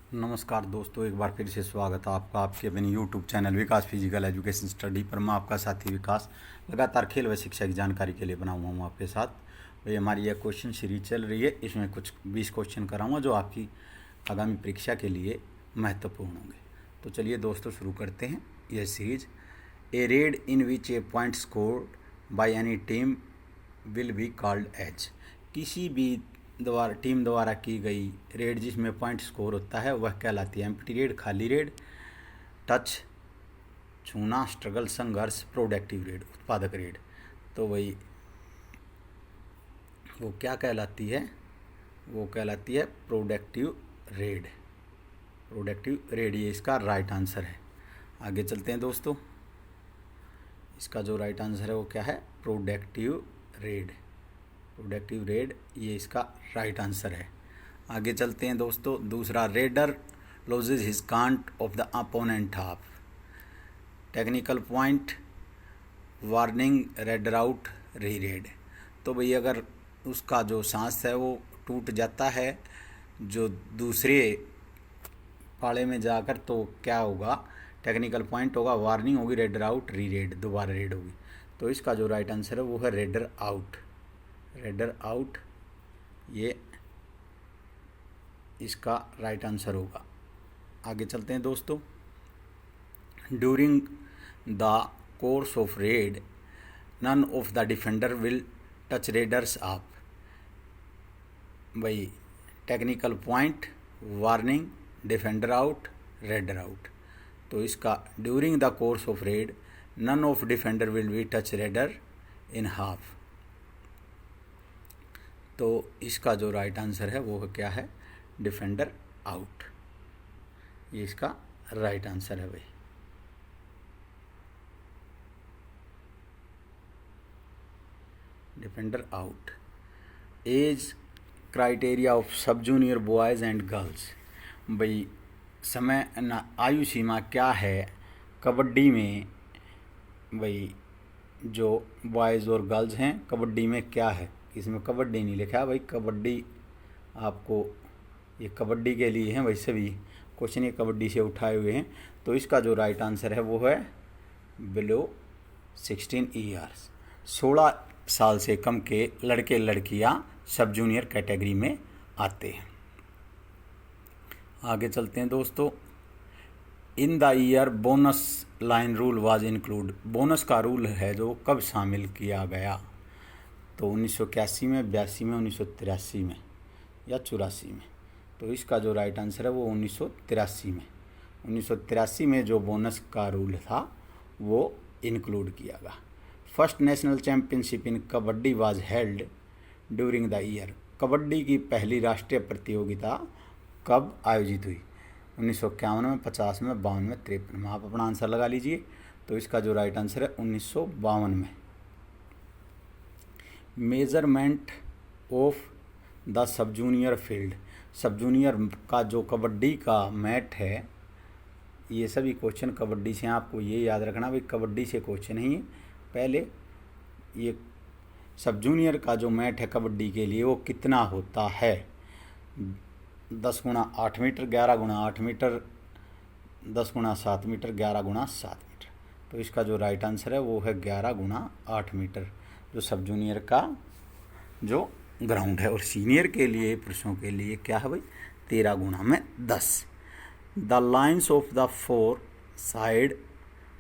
नमस्कार दोस्तों, एक बार फिर से स्वागत है आपका आपके अपने यूट्यूब चैनल विकास फिजिकल एजुकेशन स्टडी पर। मैं आपका साथी विकास लगातार खेल व शिक्षा की जानकारी के लिए बना हुआ हूँ आपके साथ। भाई हमारी यह क्वेश्चन सीरीज चल रही है, इसमें कुछ 20 क्वेश्चन कराऊंगा जो आपकी आगामी परीक्षा के लिए महत्वपूर्ण होंगे। तो चलिए दोस्तों शुरू करते हैं यह series. A raid in which a point score by any team will be called as. किसी भी टीम द्वारा की गई रेड जिसमें पॉइंट स्कोर होता है वह कहलाती है एम्प्टी रेड, खाली रेड, टच, छूना, स्ट्रगल, संघर्ष, प्रोडक्टिव रेड, उत्पादक रेड। तो वही वो क्या कहलाती है, वो कहलाती है प्रोडक्टिव रेड। प्रोडक्टिव रेड ये इसका राइट आंसर है। आगे चलते हैं दोस्तों, इसका जो राइट आंसर है वो क्या है, प्रोडक्टिव रेड। प्रोडक्टिव रेड ये इसका राइट आंसर है। आगे चलते हैं दोस्तों, दूसरा, raider losses his can't of the opponent half. Technical point, warning, raider out, री रेड। तो भाई अगर उसका जो सांस है वो टूट जाता है जो दूसरे पाले में जाकर, तो क्या होगा, टेक्निकल पॉइंट होगा, वार्निंग होगी, रेडर आउट, री रेड, दोबारा रेड होगी। तो इसका जो राइट आंसर है वो है रेडर आउट। रेडर आउट ये इसका राइट आंसर होगा। आगे चलते हैं दोस्तों, during the course of raid none of the defender will touch raiders आप। भाई technical point, warning, defender out, raider out. तो इसका during the course of raid none of defender will be touch raider in half. तो इसका जो right answer है वो क्या है, डिफेंडर आउट। ये इसका राइट आंसर है भाई। Defender out. Age criteria of सब जूनियर बॉयज़ एंड गर्ल्स। भाई समय ना आयु सीमा क्या है कबड्डी में, भाई जो बॉयज़ और गर्ल्स हैं कबड्डी में क्या है, इसमें कबड्डी नहीं लिखा है भाई। कबड्डी आपको ये कबड्डी के लिए हैं, वैसे भी क्वेश्चन ये कबड्डी से उठाए हुए हैं। तो इसका जो राइट आंसर है वो है बिलो 16 ईयर्स। 16 साल से कम के लड़के लड़कियां सब जूनियर कैटेगरी में आते हैं। आगे चलते हैं दोस्तों, in the year bonus line rule was include. Bonus का रूल है जो कब शामिल किया गया, तो 1981 में, 82 में, 1983 में या 84 में। तो इसका जो राइट आंसर है वो 1983 में। 1983 में जो बोनस का रूल था वो इंक्लूड किया गया। First national championship in kabaddi was held during the year. Kabaddi की पहली राष्ट्रीय प्रतियोगिता कब आयोजित हुई, 1951 में, 50 में, 52 में, 53 में। आप अपना आंसर लगा लीजिए। तो इसका जो राइट आंसर है 1952 में। Measurement of the sub junior field. सब जूनियर का जो कबड्डी का मैट है, ये सभी क्वेश्चन कबड्डी से, आपको ये याद रखना भाई कबड्डी से क्वेश्चन है ये। पहले ये सब जूनियर का जो मैट है कबड्डी के लिए वो कितना होता है, 10 गुणा 8 मीटर, 11 गुणा 8 मीटर, 10 गुणा 7 मीटर, 11 गुणा 7 मीटर। तो इसका जो राइट आंसर है वो है 11 गुणा 8 मीटर जो सब जूनियर का जो ग्राउंड है। और सीनियर के लिए, पुरुषों के लिए क्या है भाई, 13 गुणा में 10। The lines of the four side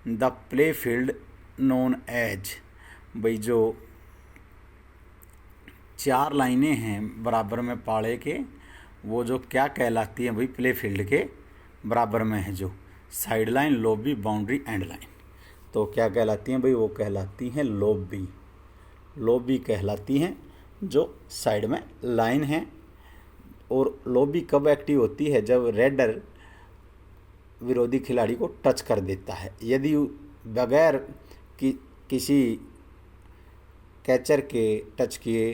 the play field known as. भाई जो 4 लाइनें हैं बराबर में पाड़े के, वो जो क्या कहलाती हैं भाई, प्ले फील्ड के बराबर में है जो side line, lobby, boundary, and line. तो क्या कहलाती हैं भाई, वो कहलाती हैं लॉबी। लॉबी कहलाती हैं जो साइड में लाइन है। और लॉबी कब एक्टिव होती है, जब रेडर विरोधी खिलाड़ी को टच कर देता है। यदि बगैर किसी कैचर के टच किए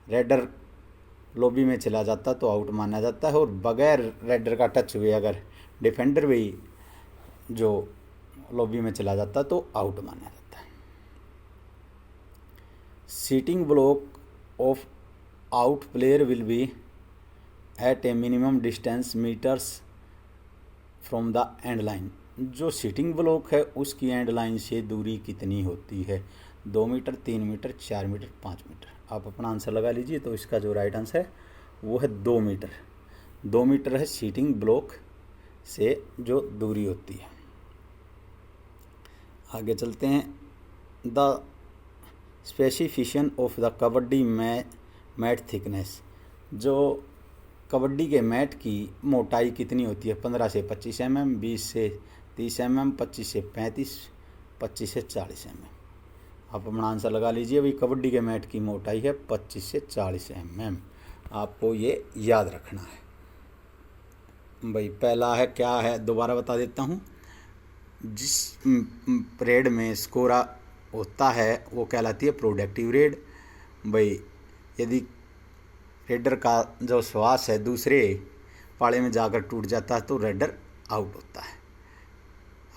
रेडर लॉबी में चला जाता तो आउट माना जाता है। और बगैर रेडर का टच हुए अगर डिफेंडर भी जो लॉबी में चला जाता तो आउट माना जाता है। Sitting block of out player will be at a minimum distance meters from the end line, जो सिटिंग ब्लॉक है उसकी एंड लाइन से दूरी कितनी होती है? 2 मीटर, 3 मीटर, 4 मीटर, 5 मीटर। आप अपना आंसर लगा लीजिए। तो इसका जो राइट आंसर है वो है 2 मीटर। 2 मीटर है सीटिंग ब्लॉक से जो दूरी होती है। आगे चलते हैं। The specification of the kabaddi mat thickness, जो कबड्डी के मैट की मोटाई कितनी होती है? 15 से 25 mm, 20 से 30 mm, 25 से 35, 25 से 40 mm। आप अपना आंसर लगा लीजिए। भाई कबड्डी के मैट की मोटाई है 25 से 40 mm। आपको ये याद रखना है। भाई पहला है क्या है, दोबारा बता देता हूँ। जिस परेड में स्कोरा होता है वो कहलाती है प्रोडक्टिव रेड। भाई यदि रेडर का जो श्वास है दूसरे पाले में जाकर टूट जाता है तो रेडर आउट होता है।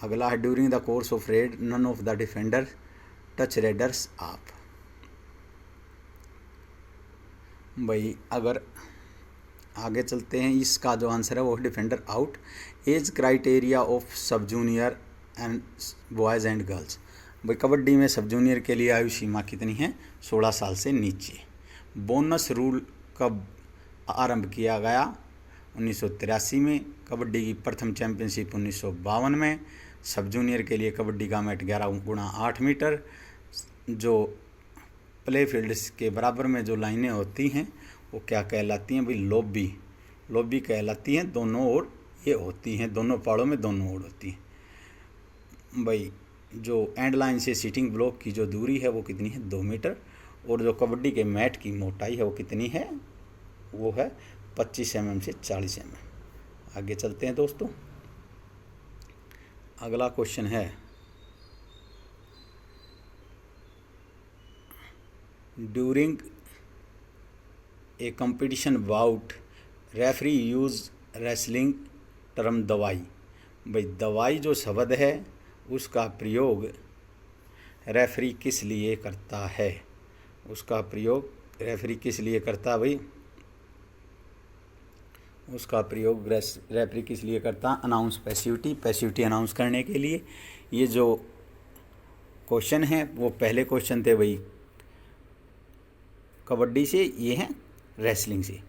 अगला है during the course of raid none of the defender touch raiders आप। भाई अगर आगे चलते हैं, इसका जो आंसर है वो defender out. Age criteria of सब junior and boys and girls. भाई कबड्डी में सब जूनियर के लिए आयु सीमा कितनी है? 16 साल से नीचे। बोनस रूल कब आरंभ किया गया? 1983 में। कबड्डी की प्रथम चैंपियनशिप 1952 में। सब जूनियर के लिए कबड्डी का मैट 11x8 मीटर, जो प्ले फील्ड के बराबर में जो लाइनें होती हैं वो क्या कहलाती हैं? भाई लॉबी कहलाती हैं। दोनों ओर ये होती हैं, दोनों पाड़ों में दोनों ओर होती हैं। भाई जो एंड लाइन से सीटिंग ब्लॉक की जो दूरी है वो कितनी है? 2 मीटर। और जो कबड्डी के मैट की मोटाई है वो कितनी है? वो है 25 mm से 40 mm। आगे चलते हैं दोस्तों। अगला क्वेश्चन है, during a competition bout referee use wrestling term दवाई। भाई दवाई जो शब्द है उसका प्रयोग रेफरी किस लिए करता है? उसका प्रयोग रेफरी किस लिए करता है? भाई उसका प्रयोग रेफरी किस लिए करता? अनाउंस पैसिविटी अनाउंस करने के लिए। ये जो क्वेश्चन है वो पहले क्वेश्चन थे भाई कबड्डी से, ये हैं रेसलिंग से।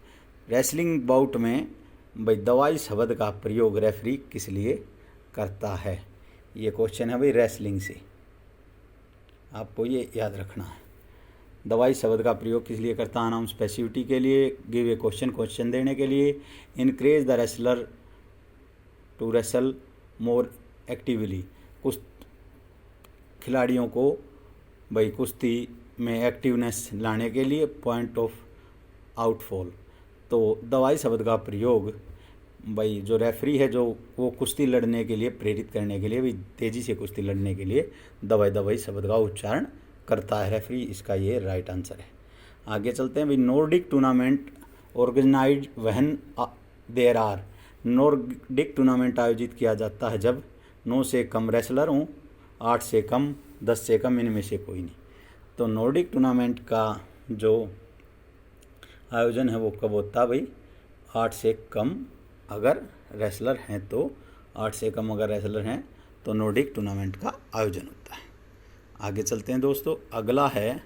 रेसलिंग बाउट में भाई दवाई शब्द का प्रयोग रेफरी किस लिए करता है? ये क्वेश्चन है भाई रेसलिंग से, आपको ये याद रखना है। दवाई शब्द का प्रयोग किस लिए करता? अनाउंस पैसिविटी के लिए, गिव ए क्वेश्चन देने के लिए, increase the wrestler to wrestle more actively, कुछ खिलाड़ियों को भाई कुश्ती में एक्टिवनेस लाने के लिए, पॉइंट ऑफ आउटफॉल। तो दवाई शब्द का प्रयोग भाई जो रेफरी है जो वो कुश्ती लड़ने के लिए प्रेरित करने के लिए, भाई तेज़ी से कुश्ती लड़ने के लिए दवाई शब्द का उच्चारण करता है रेफरी। इसका ये राइट आंसर है। आगे चलते हैं। भाई Nordic tournament organise when there are. Nordic tournament आयोजित किया जाता है जब 9 से कम रेसलर हों, 8 से कम, 10 से कम, इनमें से कोई नहीं। तो नॉर्डिक टूर्नामेंट का जो आयोजन है वो कब होता है? भाई 8 से कम अगर रेसलर हैं तो 8 से कम अगर रेसलर हैं तो नॉर्डिक टूर्नामेंट का आयोजन होता है। आगे चलते हैं दोस्तों। अगला है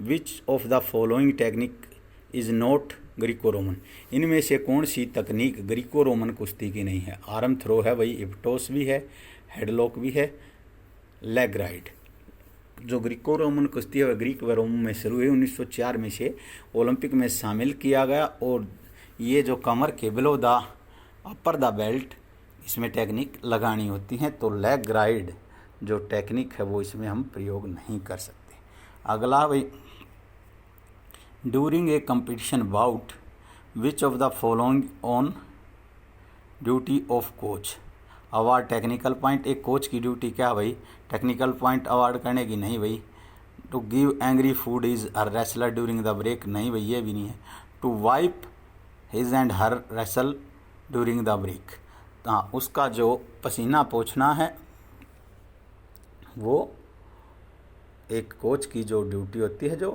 विच of the following technique is not Greco Roman. इनमें से कौन सी तकनीक ग्रीको रोमन कुश्ती की नहीं है? आर्म थ्रो है भाई, इप्टोस भी है, हेडलॉक भी है, लेग राइड। जो ग्रीको रोमन कुश्ती है वह ग्रीक व रोम में शुरू हुई, 1904 में से ओलंपिक में शामिल किया गया। और ये जो कमर के below the upper the belt इसमें टेक्निक लगानी होती हैं, तो लेग राइड जो टेक्निक है वो इसमें हम प्रयोग नहीं कर सकते। अगला भाई during a competition bout which of the following on duty of coach award technical point. एक कोच की ड्यूटी क्या भाई? टेक्निकल पॉइंट अवार्ड करने की नहीं भाई। To give angry food is a wrestler during the break, नहीं भाई ये भी नहीं है। To wipe his and her wrestle during the break, हाँ उसका जो पसीना पोंछना है वो एक कोच की जो ड्यूटी होती है जो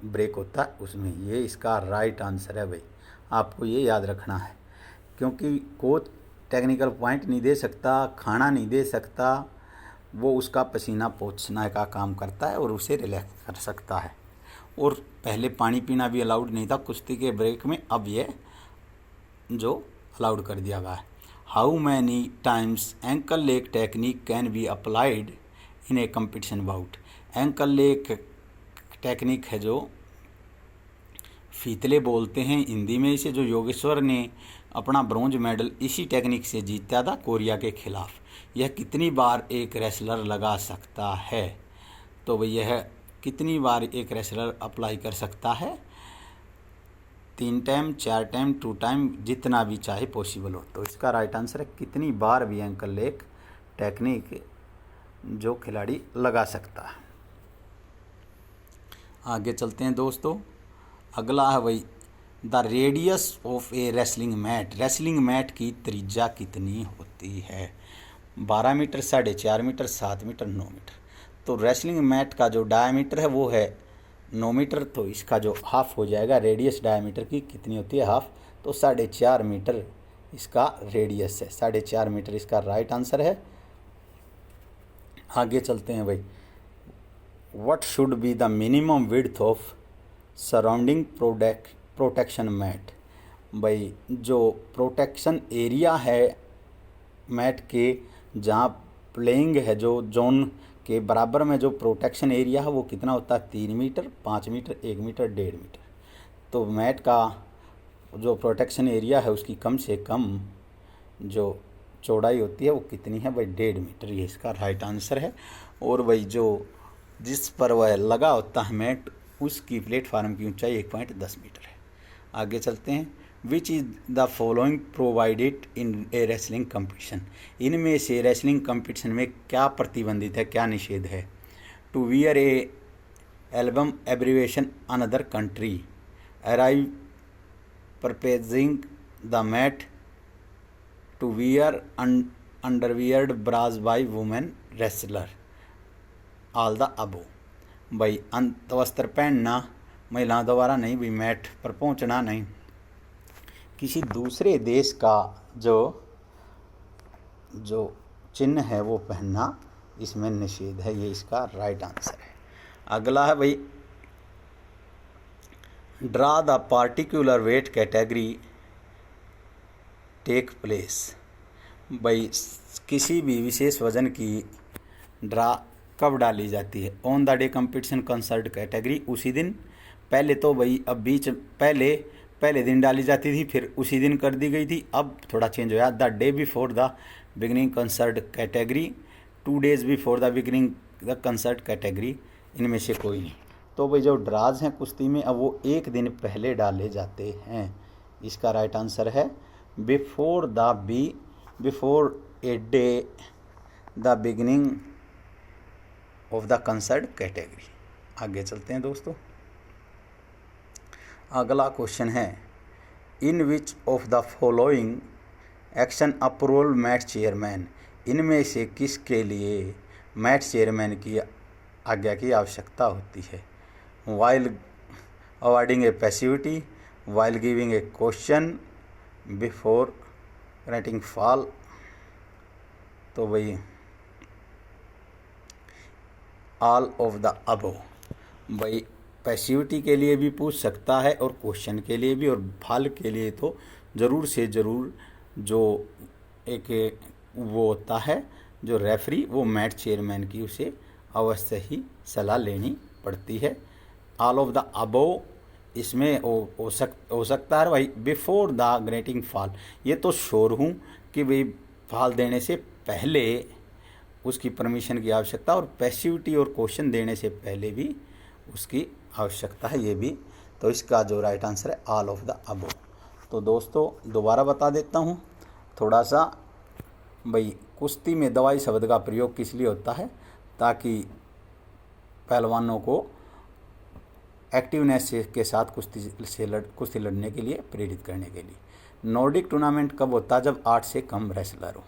ब्रेक होता है उसमें। ये इसका राइट आंसर है भाई, आपको ये याद रखना है। क्योंकि कोच टेक्निकल पॉइंट नहीं दे सकता, खाना नहीं दे सकता, वो उसका पसीना पोंछने का काम करता है और उसे रिलैक्स कर सकता है। और पहले पानी पीना भी अलाउड नहीं था कुश्ती के ब्रेक में, अब ये जो अलाउड कर दिया गया है। How many times ankle leg technique can be applied in a competition bout. Ankle leg technique है जो फीतले बोलते हैं हिंदी में इसे, जो योगेश्वर ने अपना ब्रॉन्ज मेडल इसी टेक्निक से जीता था कोरिया के खिलाफ। यह कितनी बार एक रेसलर लगा सकता है? तो भाई यह कितनी बार एक रेसलर अप्लाई कर सकता है? 3 टाइम, 4 टाइम, 2 टाइम, जितना भी चाहे पॉसिबल हो। तो इसका राइट आंसर है कितनी बार भी एंकल लेग टेक्निक जो खिलाड़ी लगा सकता है। आगे चलते हैं दोस्तों। अगला है भाई the radius of a wrestling mat. Wrestling mat की त्रिज्या कितनी होती है? 12 मीटर, 4.5 मीटर, 7 मीटर, 9 मीटर। तो रेसलिंग मैट का जो डायमीटर है वो है 9 मीटर, तो इसका जो हाफ हो जाएगा रेडियस डायमीटर की कितनी होती है? हाफ। तो 4.5 मीटर इसका रेडियस है, 4.5 मीटर इसका राइट आंसर है। आगे चलते हैं भाई। What should be the minimum width of surrounding protection mat. भाई जो प्रोटेक्शन एरिया है मैट के, जहाँ प्लेइंग है, जो जोन के बराबर में जो प्रोटेक्शन एरिया है वो कितना होता है? 3 मीटर, 5 मीटर, 1 मीटर, 1.5 मीटर। तो मैट का जो प्रोटेक्शन एरिया है उसकी कम से कम जो चौड़ाई होती है वो कितनी है? भाई 1.5 मीटर, ये इसका राइट आंसर है। और भाई जो जिस पर वह लगा होता है मैट उसकी प्लेटफार्म की ऊंचाई 1.10 मीटर है। आगे चलते हैं। Which is the following provided in A wrestling competition. इनमें से रेसलिंग कंपटीशन में क्या प्रतिबंधित है, क्या निषेध है? To wear a emblem abbreviation another country, arrive purposing the mat, to wear underwired bras by women wrestler, all the above. भाई अंत वस्त्र पहनना महिलाओं द्वारा नहीं, भी मैट पर पहुंचना नहीं, किसी दूसरे देश का जो चिन्ह है वो पहनना, इसमें निषेध है, ये इसका राइट आंसर है। अगला है भाई draw the particular weight category take place. भाई किसी भी विशेष वजन की ड्रा कब डाली जाती है? On the day competition concert category, उसी दिन। पहले तो भाई अब बीच पहले दिन डाली जाती थी, फिर उसी दिन कर दी गई थी, अब थोड़ा चेंज हो गया। The day before the beginning concert category, 2 days before the beginning the concert category, इनमें से कोई नहीं। तो भाई जो ड्राज हैं कुश्ती में अब वो एक दिन पहले डाले जाते हैं। इसका राइट आंसर है before a day the beginning of the concert category. आगे चलते हैं दोस्तों। अगला क्वेश्चन है in which of the following action approval mat chairman. इनमें से किसके लिए मैट चेयरमैन की आज्ञा की आवश्यकता होती है? While awarding A passivity, while giving a question, before granting fall. तो भाई ऑल ऑफ द अबव। भाई पैसिविटी के लिए भी पूछ सकता है और क्वेश्चन के लिए भी, और फॉल के लिए तो ज़रूर से ज़रूर जो एक वो होता है जो रेफरी, वो मैच चेयरमैन की उसे अवश्य ही सलाह लेनी पड़ती है। ऑल ऑफ द अबव इसमें हो सकता है भाई बिफोर द ग्रेटिंग फॉल। ये तो श्योर हूँ कि भाई फॉल देने से पहले उसकी परमिशन की आवश्यकता, और पैसिविटी और क्वेश्चन देने से पहले भी उसकी आवश्यकता है, ये भी। तो इसका जो राइट आंसर है ऑल ऑफ द अबव। तो दोस्तों दोबारा बता देता हूँ थोड़ा सा। भाई कुश्ती में दवाई शब्द का प्रयोग किस लिए होता है? ताकि पहलवानों को एक्टिवनेस के साथ कुश्ती लड़ने के लिए प्रेरित करने के लिए। नॉर्डिक टूर्नामेंट कब होता है? जब 8 से कम रेसलर हो।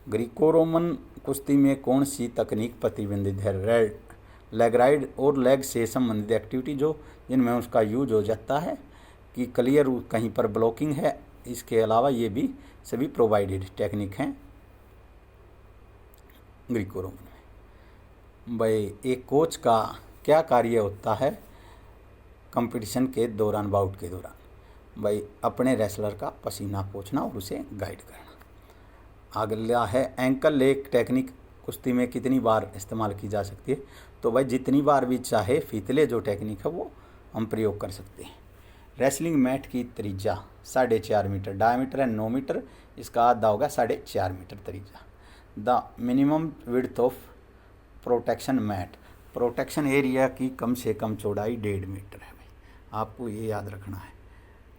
ग्रीको रोमन कुश्ती में कौन सी तकनीक प्रतिबंधित है? लेग राइड और लेग से संबंधित एक्टिविटी जो जिनमें उसका यूज हो जाता है कि क्लियर कहीं पर ब्लॉकिंग है। इसके अलावा ये भी सभी प्रोवाइडेड टेक्निक हैं ग्रीको रोमन में। भाई एक कोच का क्या कार्य होता है कंपटीशन के दौरान, बाउट के दौरान? भाई अपने रेसलर का पसीना पोंछना और उसे गाइड करना। अगला है एंकल लेग टेक्निक कुश्ती में कितनी बार इस्तेमाल की जा सकती है? तो भाई जितनी बार भी चाहे फीतले जो टेक्निक है वो हम प्रयोग कर सकते हैं। रेसलिंग मैट की त्रिज्या 4.5 मीटर, डायमीटर है 9 मीटर, इसका आधा होगा 4.5 मीटर त्रिज्या। The minimum width of protection mat, protection area की कम से कम चौड़ाई 1.5 मीटर है। भाई आपको ये याद रखना है।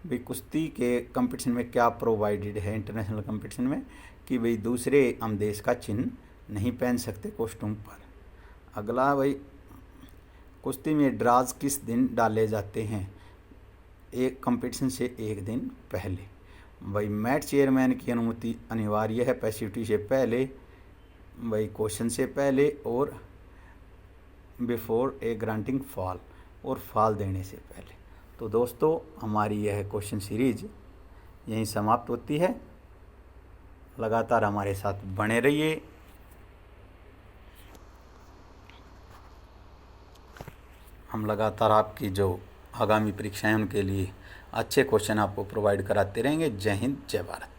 भाई कुश्ती के कंपटीशन में क्या प्रोवाइडेड है इंटरनेशनल कंपटीशन में कि भाई दूसरे हम देश का चिन्ह नहीं पहन सकते कॉस्ट्यूम पर। अगला भाई कुश्ती में ड्राज किस दिन डाले जाते हैं? एक कंपटीशन से एक दिन पहले। भाई मैट चेयरमैन की अनुमति अनिवार्य है पैसिविटी से पहले, भाई क्वेश्चन से पहले और बिफोर ए ग्रांटिंग फॉल, और फॉल देने से पहले। तो दोस्तों हमारी यह क्वेश्चन सीरीज यहीं समाप्त होती है। लगातार हमारे साथ बने रहिए। हम लगातार आपकी जो आगामी परीक्षाएं उनके लिए अच्छे क्वेश्चन आपको प्रोवाइड कराते रहेंगे। जय हिंद, जय भारत।